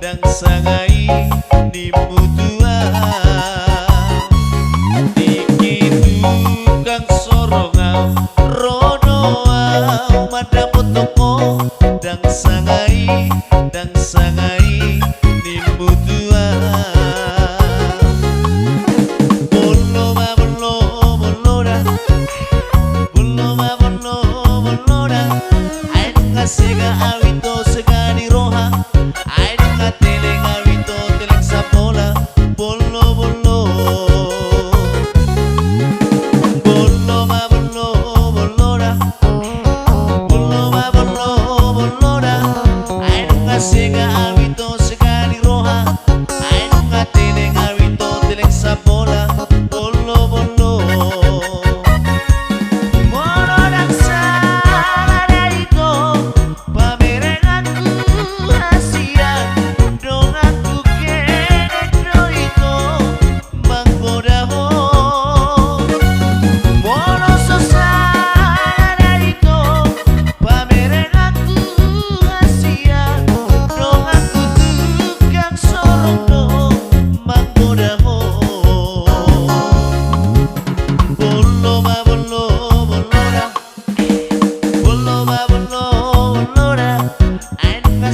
dan sangai dibutuhan niki tukang sorongan rodoa pada potoko dan sangai dibutuhan sega awito sega di roha ai nga teleng awito teleng sapola bollo bollo bollo ma bollo bollora bollo ma bollo bollora ai nga sega awito sega di roha ai nga teleng awito teleng sapola bollo bollo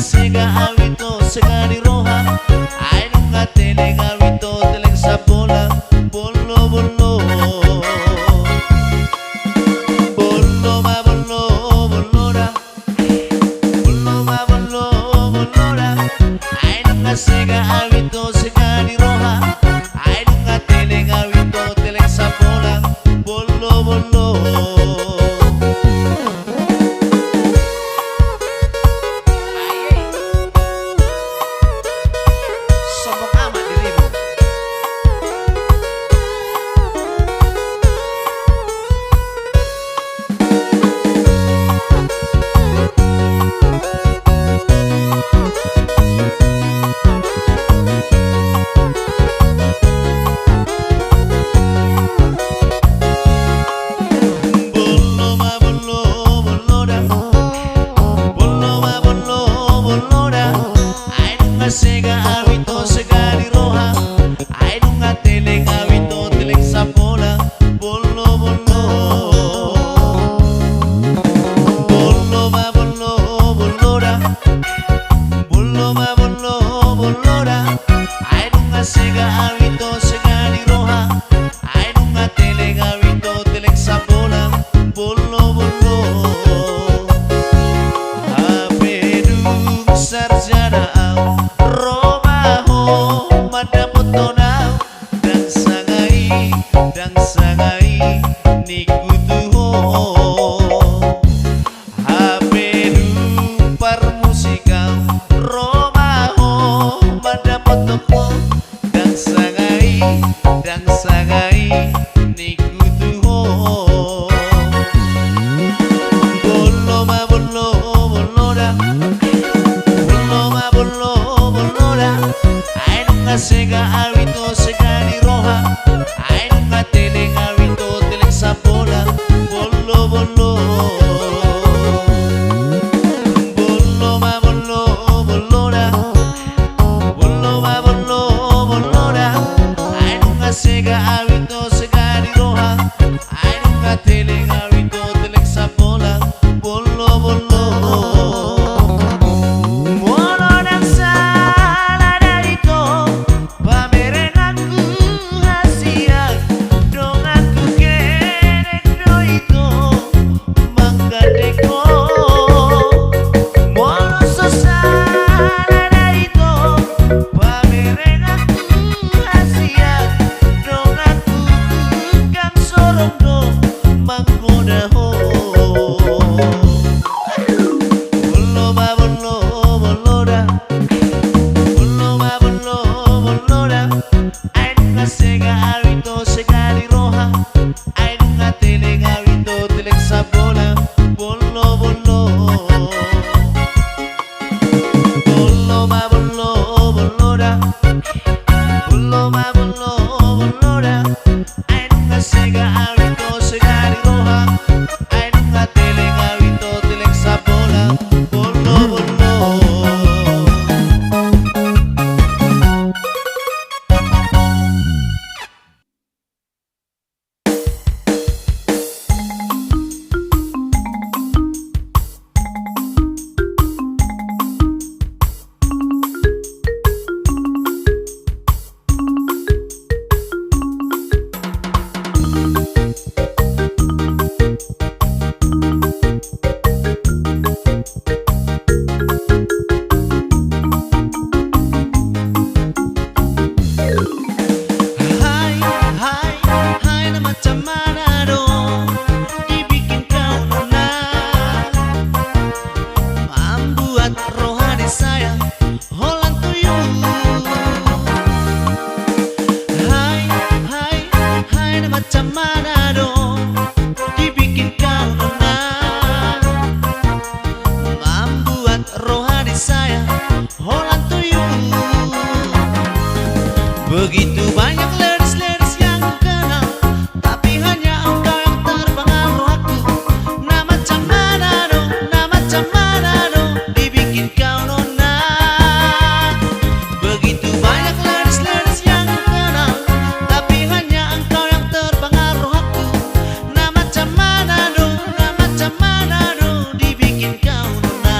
sega awito sega di roha ai nga teleng awito teleng sapola bollo bollo bollo ma bollo bollora bollo ma bollo bollora ai nga sega awito sega di roha ai nga teleng awito teleng sapola bollo bollo sega awito sega di roha ai nga teleng awito teleng sapola bollo bollo bollo ma bollo bollora bollo ma bollo bollora ai nga sega awito sega di roha ai nga teleng awito teleng sapola bollo bollo abedung sarjana dan sangai niku tuho habedu parmusika romaho pada potoko dan sangai niku tuho bollo ma bollo bollora bollo ma bollo bollora ai nga sega awito sega di roha ai nga teleng awito teleng sapola bollo bollo bollo ma bollo bollora bollo ma bollo bollora ai nga sega awito sega di roha ai nga teleng awito teleng sapola bollo bollo Pamerenganku Begitu banyak ladies-ladies yang ku kenal, tapi hanya engkau yang terpengaruh aku. Nah macam mana dong, nah macam mana dong dibikin kau nona. Begitu banyak ladies-ladies yang ku kenal, tapi hanya engkau yang terpengaruh aku. Nah macam mana dong, nah macam mana dong dibikin kau nona.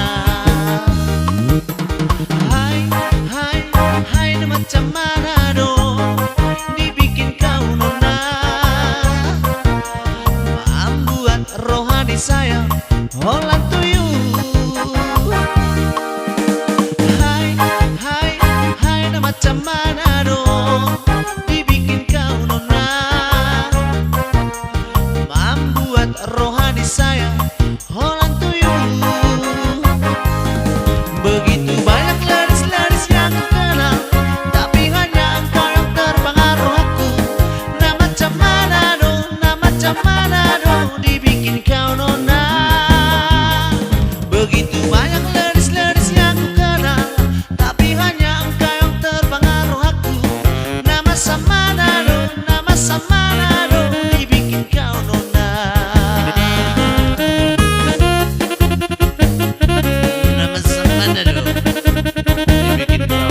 Hai, hai, hai, nah macam mana dong dibikin kau nona. Membuat rohani saya Holland to you. Hai, hai, hai, nah macam mana dong dibikin kau nona. Membuat rohani saya Holland to you. Begitu banyak ladies-ladies yang ku kenal, tapi hanya engkau yang terpengaruh aku. Nah macam mana dong, nah macam mana dong dibikin kau nona. Begitu banyak ladies-ladies yang ku kenal, tapi hanya engkau yang terpengaruh aku. Nah macam mana dong, nah macam mana dong dibikin kau nona. Nah macam mana dong dibikin kau nona.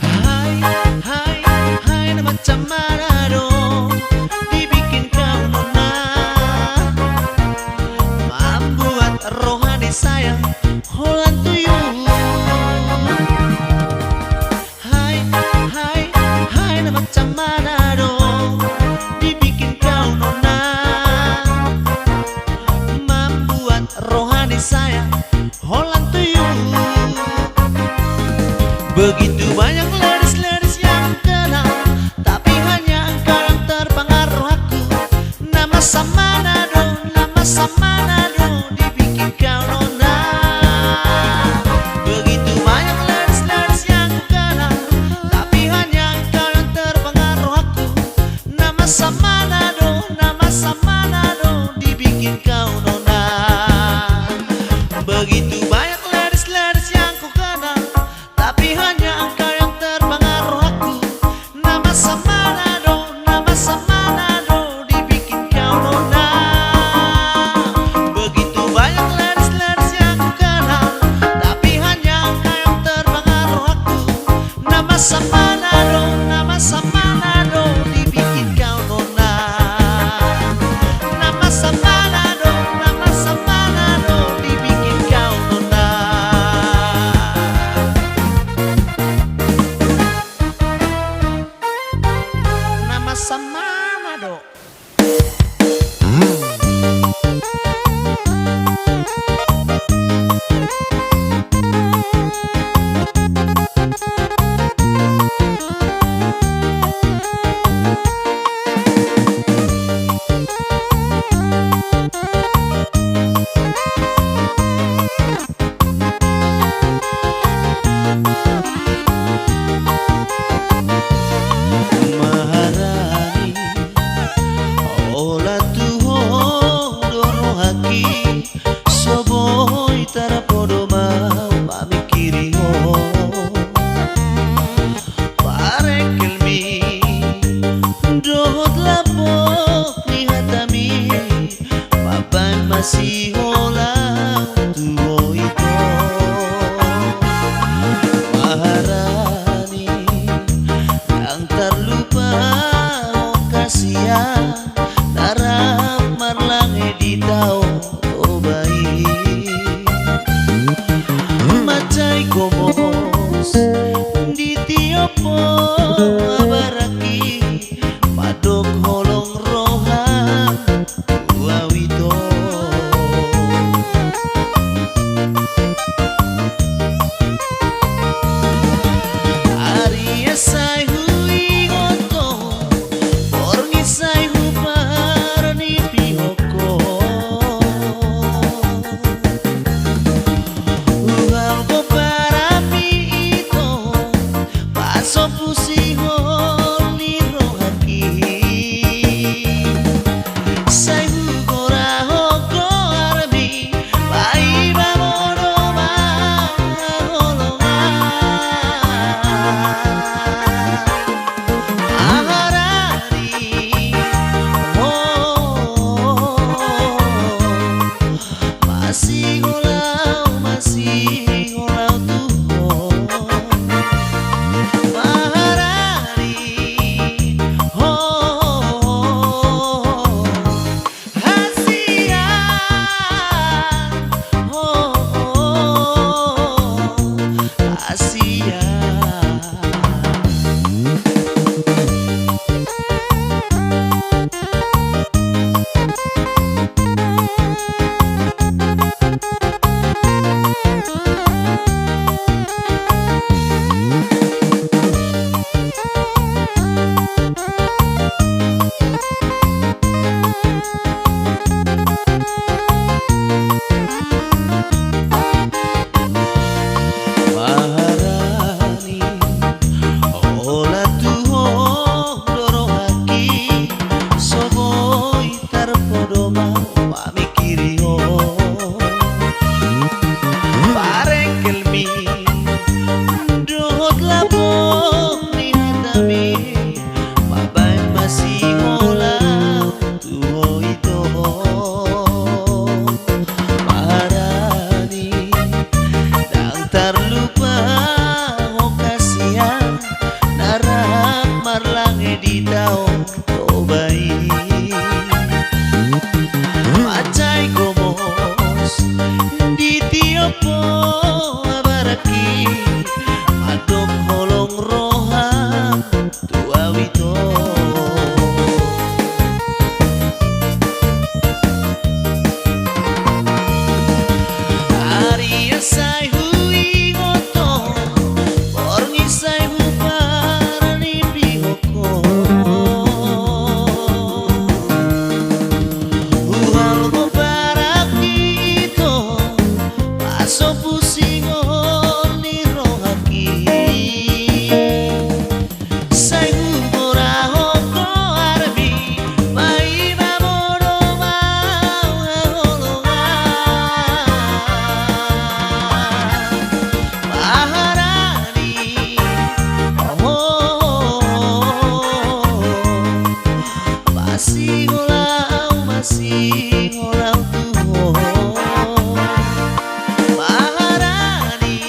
Hai, hai, hai, nah macam mana dong dibikin kau nona. Membuat rohani saya Holland to you. Hai, hai, hai, nah macam mana dong dibikin kau nona. Membuat rohani saya Holland to you. Begitu banyak ladies-ladies yang ku kenal, tapi hanya engkau yang terpengaruh aku. Nah macam mana dong, nah macam mana dong dibikin kau nona. Begitu banyak ladies-ladies yang ku kenal, tapi hanya engkau yang terpengaruh aku. Nah macam mana dong, nah macam mana dong dibikin kau nona. Begitu banyak ladies-ladies yang ku kenal, tapi hanya engkau yang terpengaruh aku. Nah macam mana dong, nah macam mana dong dibikin kau nona. Begitu banyak ladies-ladies yang ku kenal, tapi hanya engkau yang terpengaruh aku. Nah macam mana dong, nah macam mana dong dibikin kau nona. Nah macam mana dong, nah macam mana dong dibikin kau nona. aso pusing ni rohaki sayu ora hoko arbi mai mamono maharani masih ngolau tuh Maharani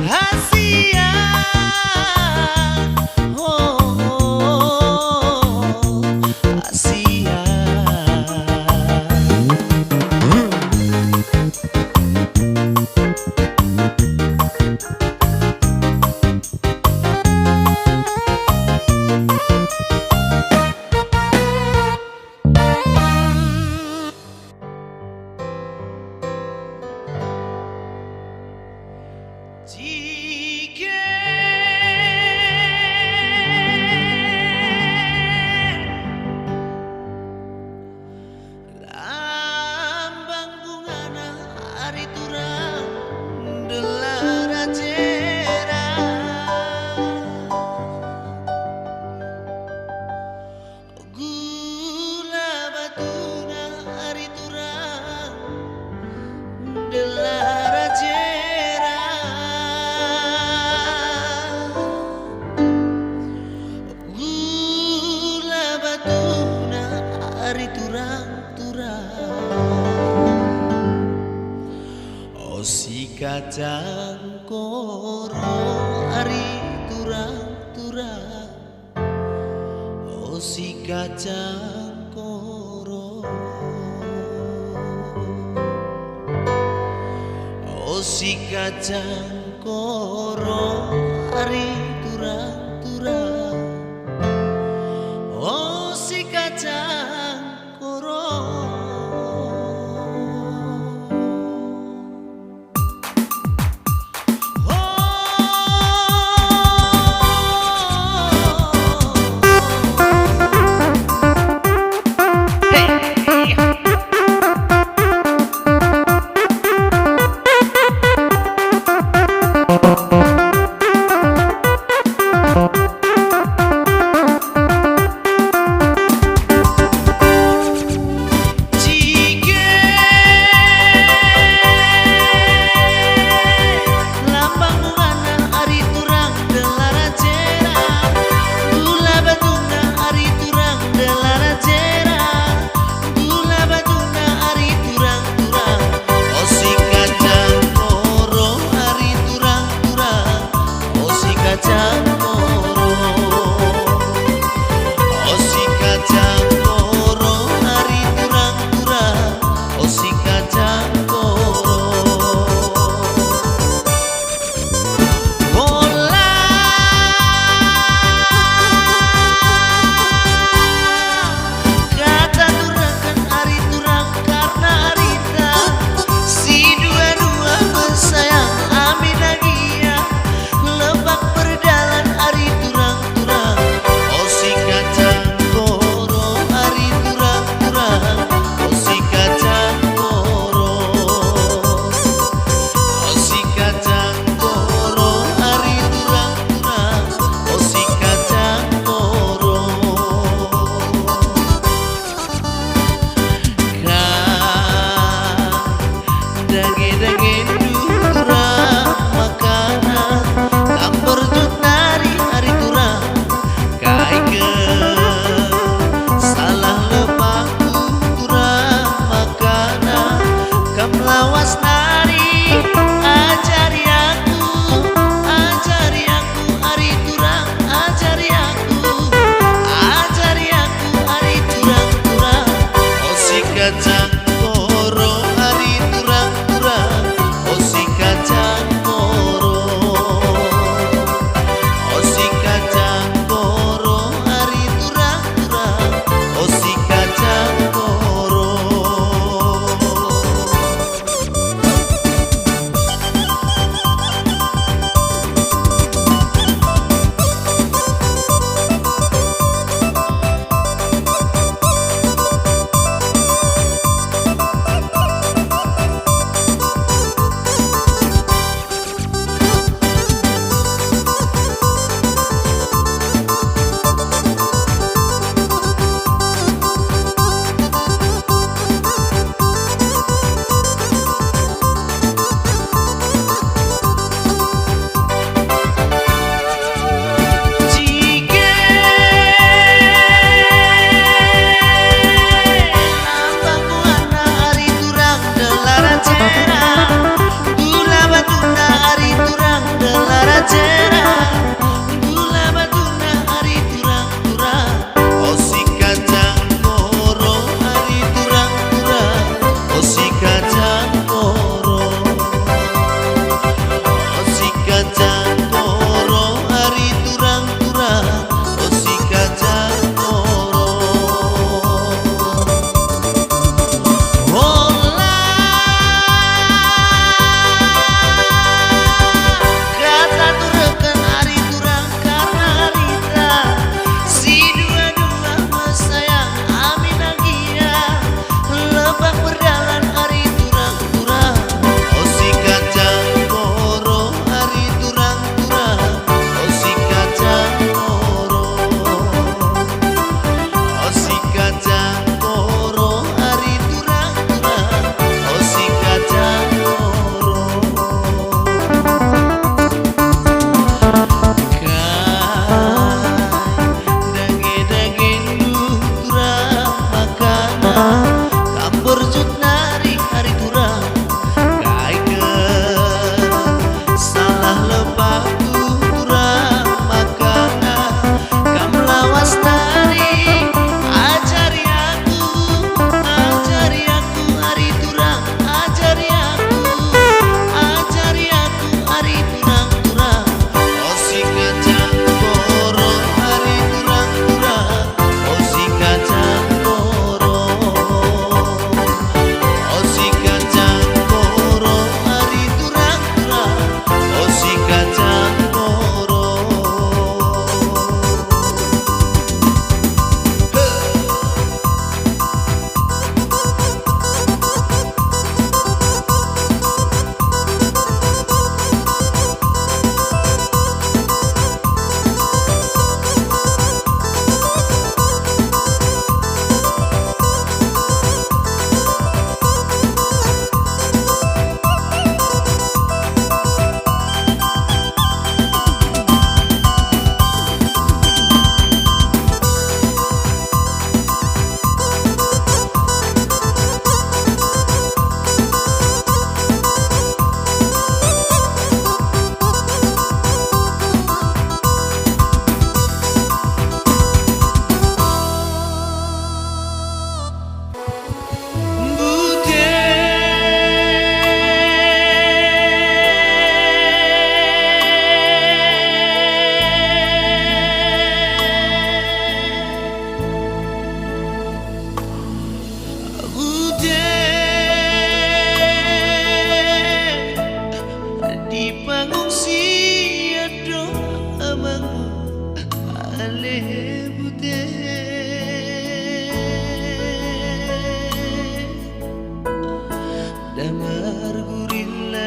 Asia Asia Jika lambang bungana hari turang delara cera gula batuna hari turang delara cera gula batuna hari turang-turang oh si kacang koro hari turang-turang oh si kacang koro oh si kacang koro hari turang-turang oh si kacang koro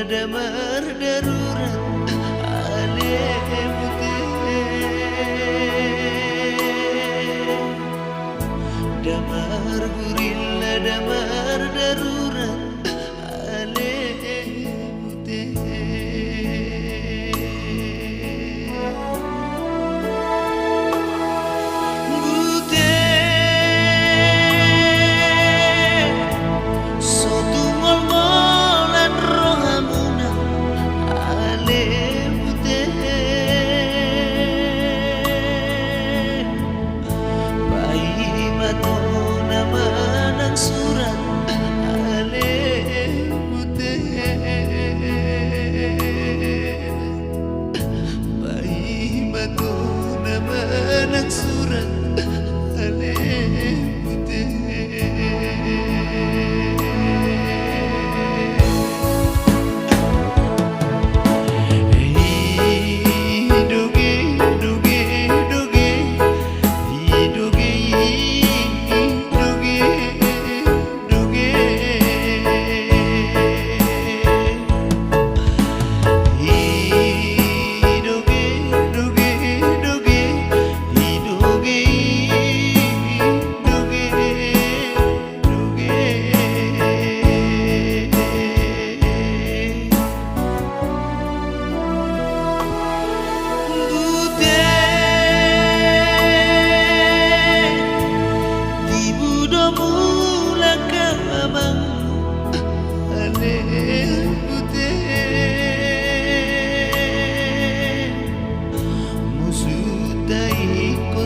damar darurat ale damar gurilla damar darurat ale surat ale putih bayi batu nama anak surat ale putih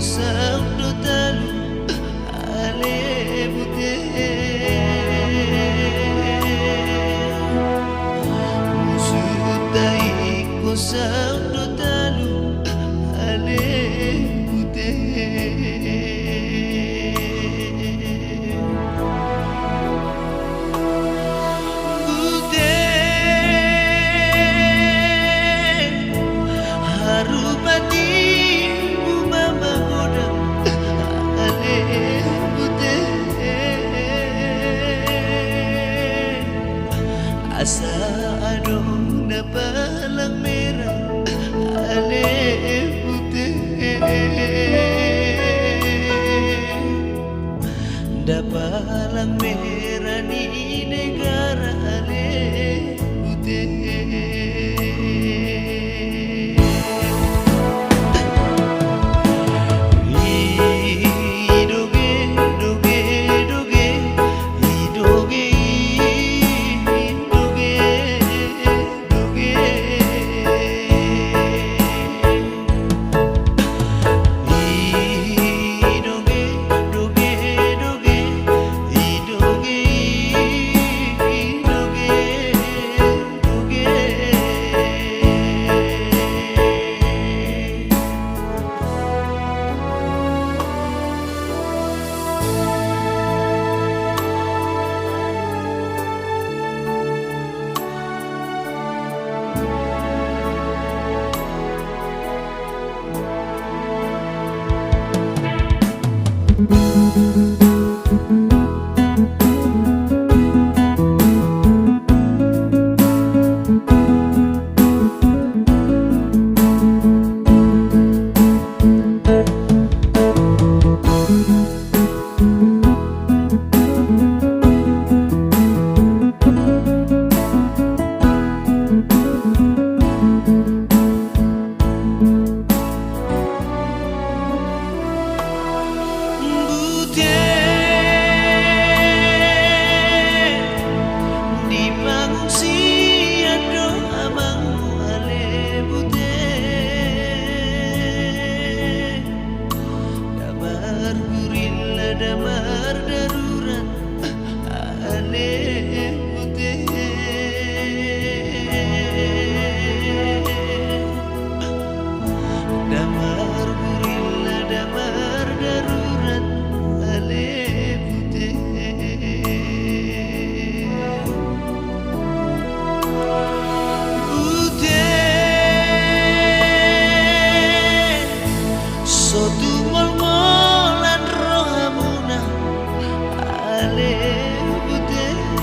sabdo talu ale musudai ko sabdo talu ale harupati asa adong na palang merah ale putih da palang merah ni negara ale putih damar darurat ale putih damar gurilla damar darurat ale putih sotu mol-molan rohamuna ale putih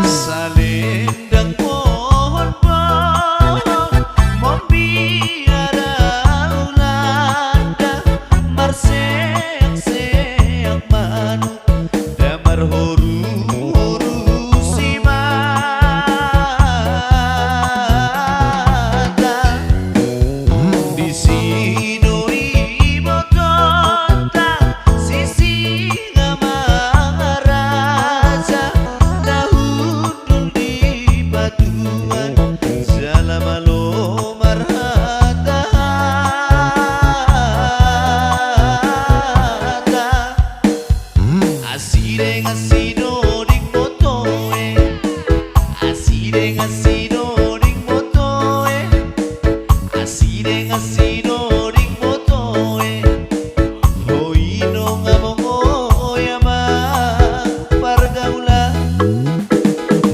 Salendang pohon-pohon membiara ulanda marseak-seak manuk damar horu-horu simata di sino ibu kota sisi ngamaraja dahudul di batuan jalamalo marhata asire ngasido ning motoe asire ngasido ning motoe asire ngasido ning motoe hoino ngamongo yama pargaula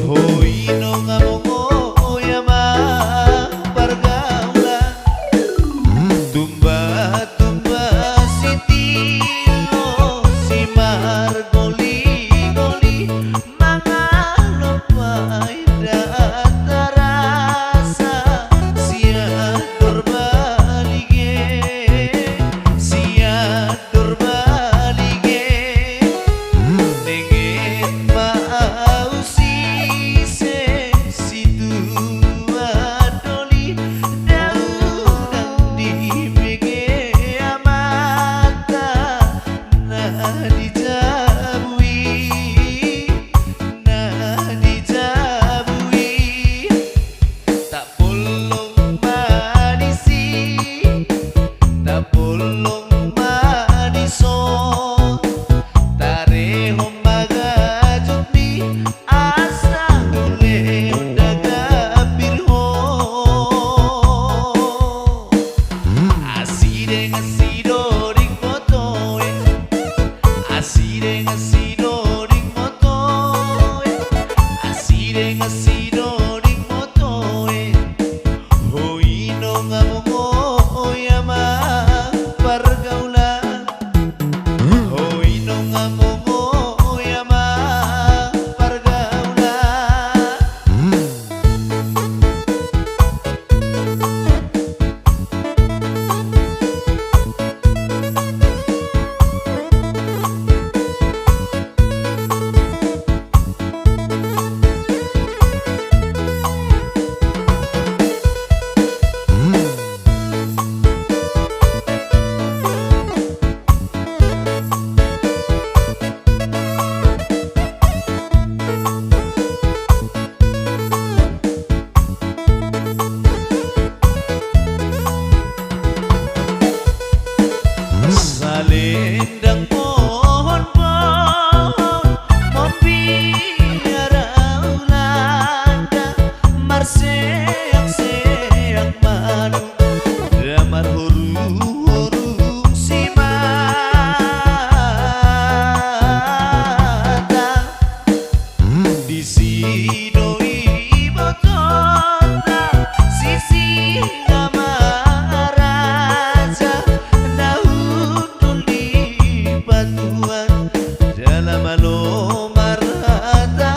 hoino ngamongo yama pargaula tumba tumba sitilo si margoli goli mangalo paida tarasa siadur balige siadur balige nengen mausi se situ adoli daudang di bege amata nah dijabui tak bolong manisi tak bolong maniso tare hombaga jutmi asa ule daga birho asire ngasido ring motoe asire ngasido ring motoe asire ngasido ring motoe hoino ngamongo yama pargaula hoino ngamongo yama pargaula Salendang pohon-pohon membiara ulanda marseak-seak manuk damar horu-horu simata di sino ibu kota sisi ngamaraja dahudul di batuan jalamalo marhata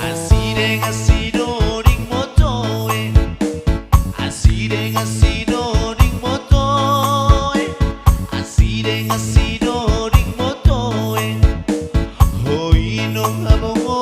asire ngasido ring motoe asire ngasido ring motoe asire ngasido ring motoe hoino ngamongo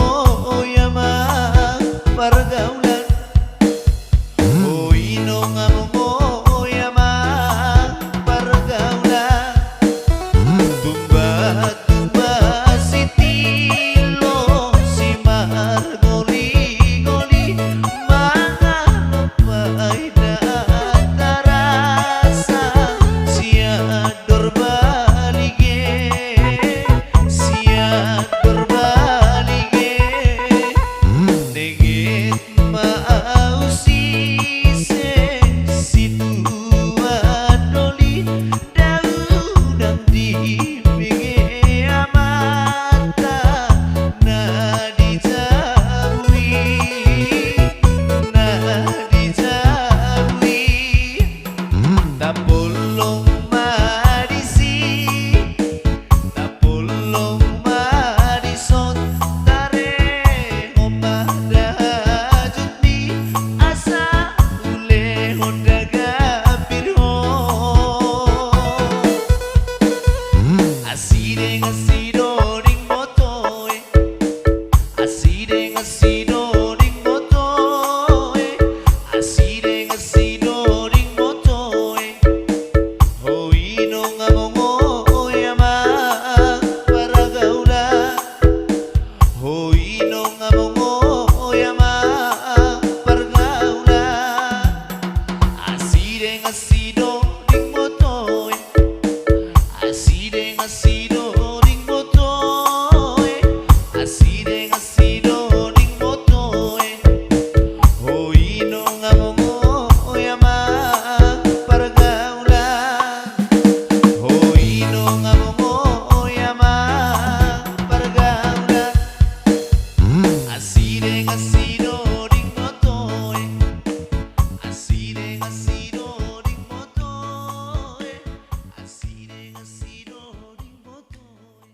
Asire ngasiro ring motoe, asire ngasiro ring motoe, asire ngasiro ring motoe. Hoy no ngamongo yama paragaula, hoy no ngamongo yama paragaula. Asire ngasiro ring motoe, asire ngasiro ring motoe, asire ngasiro ring motoe. Hoy no ngamongo yama paragaula, hoy no ngamongo yama paragaula. Asire ngasiro ring motoe, asire ngasiro ring motoe, asire ngasiro ring motoe.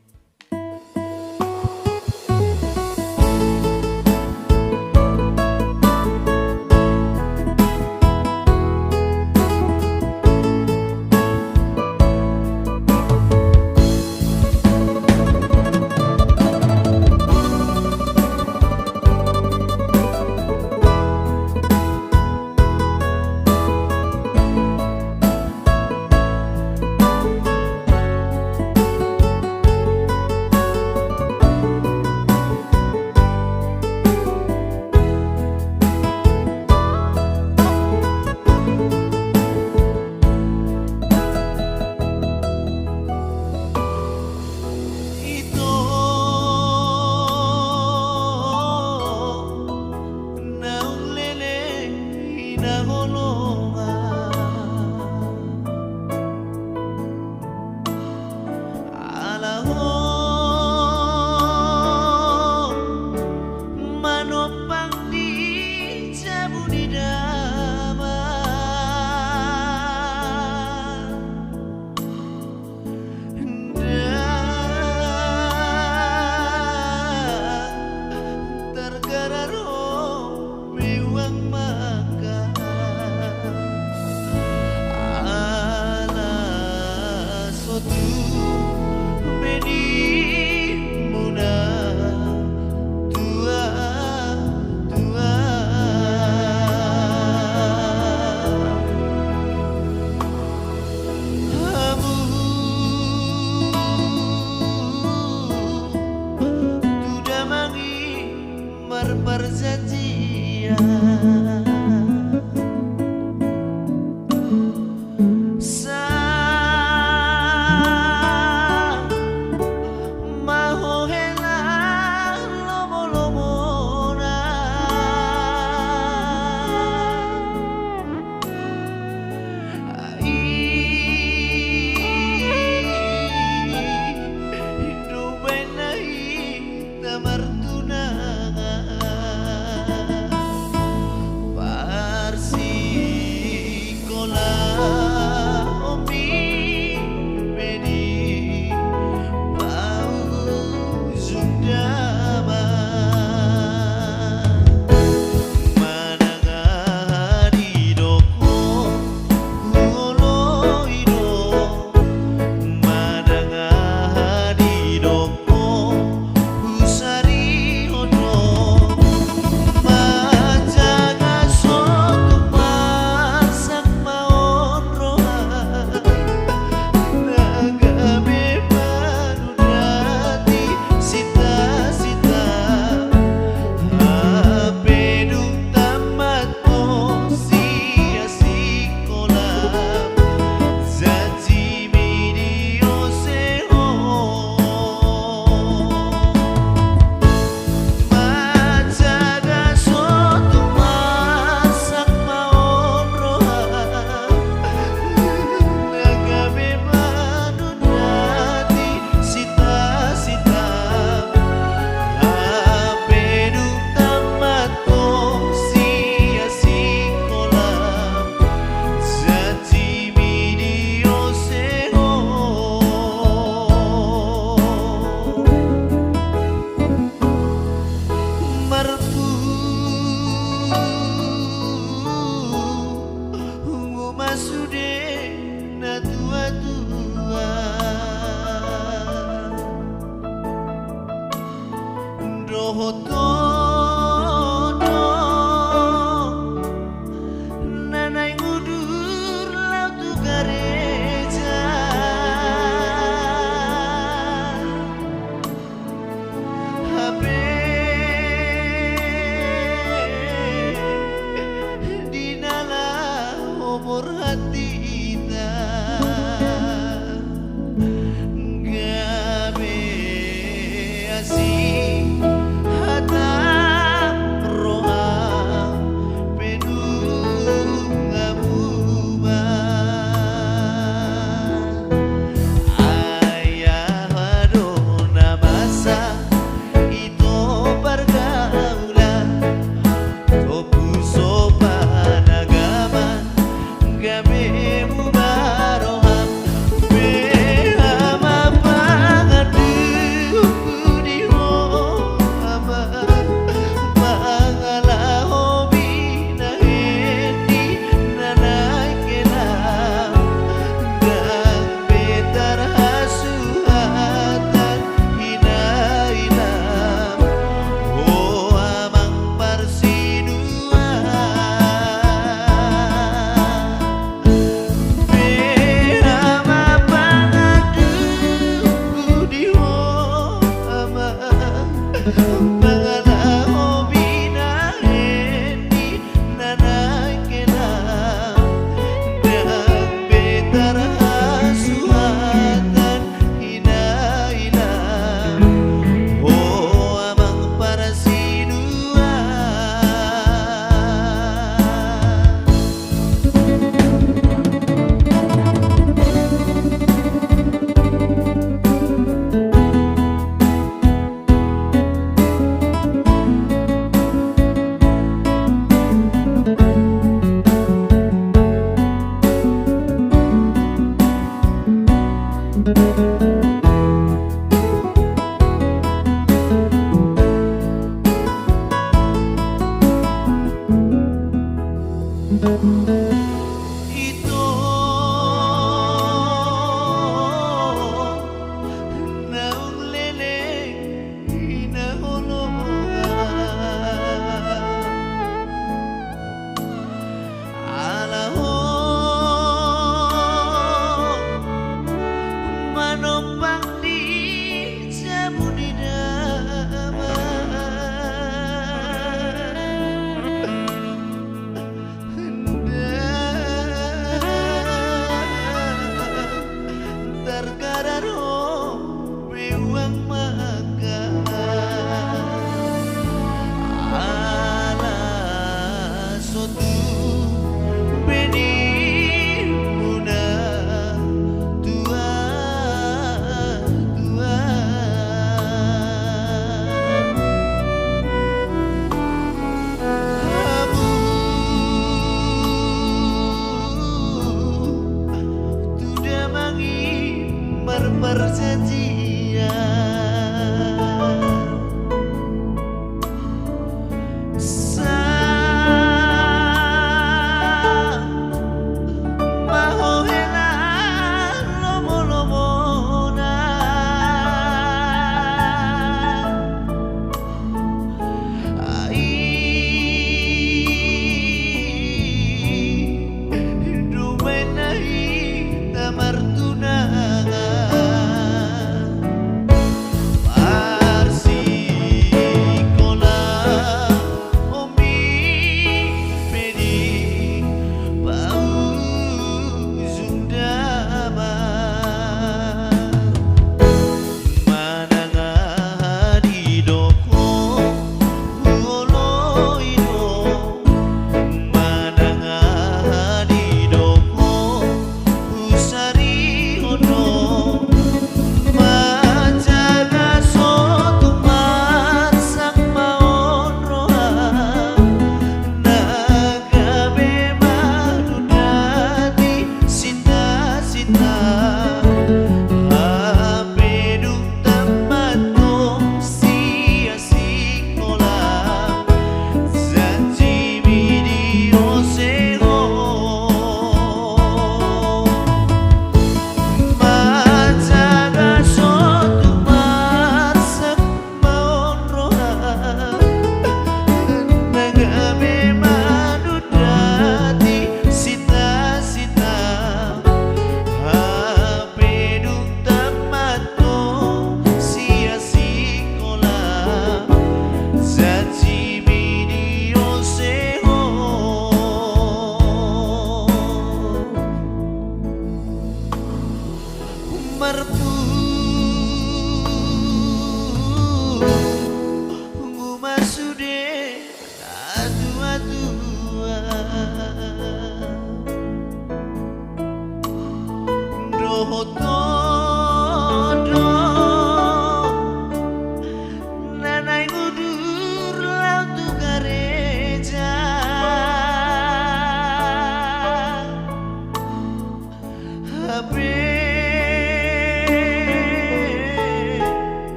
rohotono nanai ngudur lautu gareja habe dinala obor hatita gabe asih di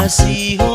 amasiho